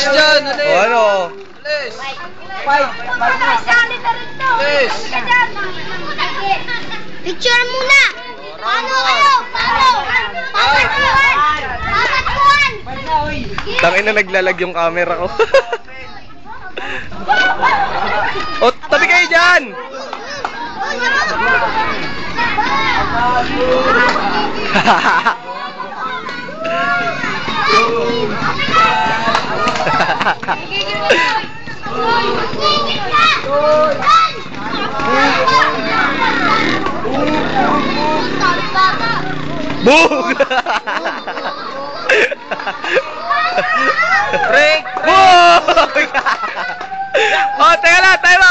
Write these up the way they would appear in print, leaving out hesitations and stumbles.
Alis dyan, alis. O ano? Alis. Alis. Picture muna. Paano kayo? Paano? Papatuan. Tangin na naglalag yung camera ko. O, tabi kayo dyan! Boom! Break! Boom! Oh, teka lang, time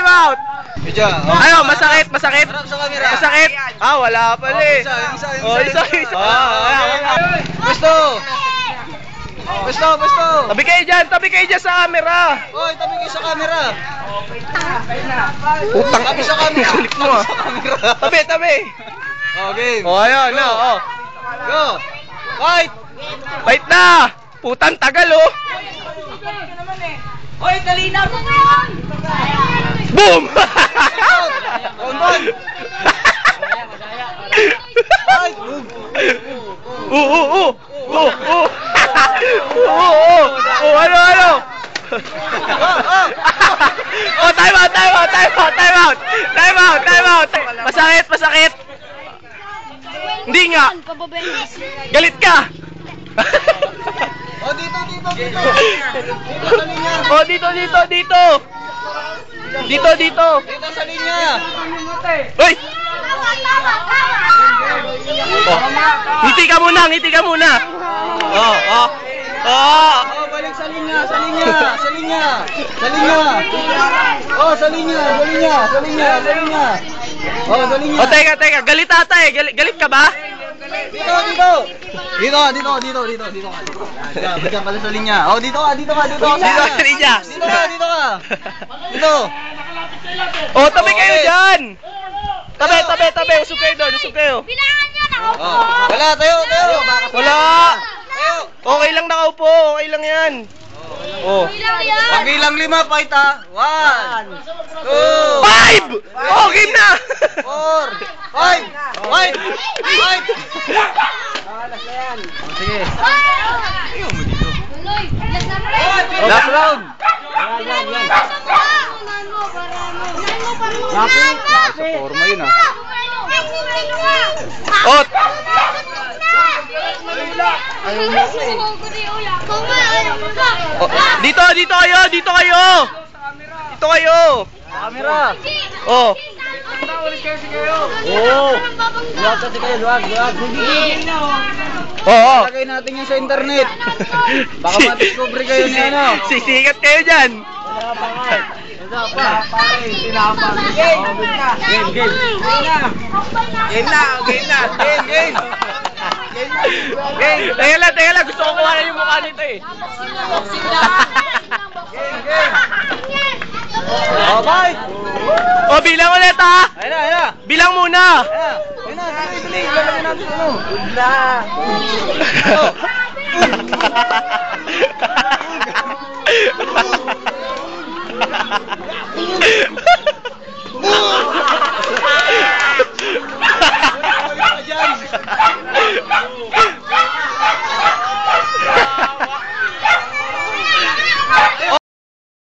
out! Medyo. Ayaw, masakit. Harap sa camera. Masakit. Ah, wala pala eh. Oh, isa. Pwesto. Tabi kayo dyan sa camera. Hoy, tabi kayo sa camera. Utang. Tabi sa camera. Kulit mo ah. Tabi. Okay. Oh, ayun, no. Oh. Go. Fight. Fight na! Putang tagal oh. Hoy, kalina mo ngayon! Boom! Round 1. Fight. Ano? Oh, time out. Masakit. Hindi nga. Galit ka. Oh, dito. Oh, dito. Dito Dito sa linya. Hoy! Oh. Ngiti ka muna. Oh. Oh, balik sa linya. Oh, sa linya. Oh, sa linya. Oh, teka. Galit ata eh. Galit ka ba? Dito. Diyan pala sa linya. Oh, dito ka. Dito sa linya. Dito ka. Dito. Oh, tabi kayo dyan. Tabi. Usog kayo. Bilangan niya, nakaupo! Oh, wala, tayo. Wala. Tayo. Okay lang nakaupo. Okay lang yan. Oh. Bilang yan! Pagbilang 5, fight ha. 1, 2, 5! Oh, game na! 4, 5, fight! Sige. Tuloy! Last round. Forma yun ah. Ot! Oh, dito kayo. Camera. Oh. Luwag. Oo. Lagay natin yan sa internet. Baka ma-discover kayo ni ano. Sisikat kayo dyan. Game. Teka lang. Gusto ko kuhanan yung mukha nito eh. Oh, bye. Oh, bilang ulit ha. Ayun na. Bilang muna. Ayun na, dali. Lalagyan natin ano.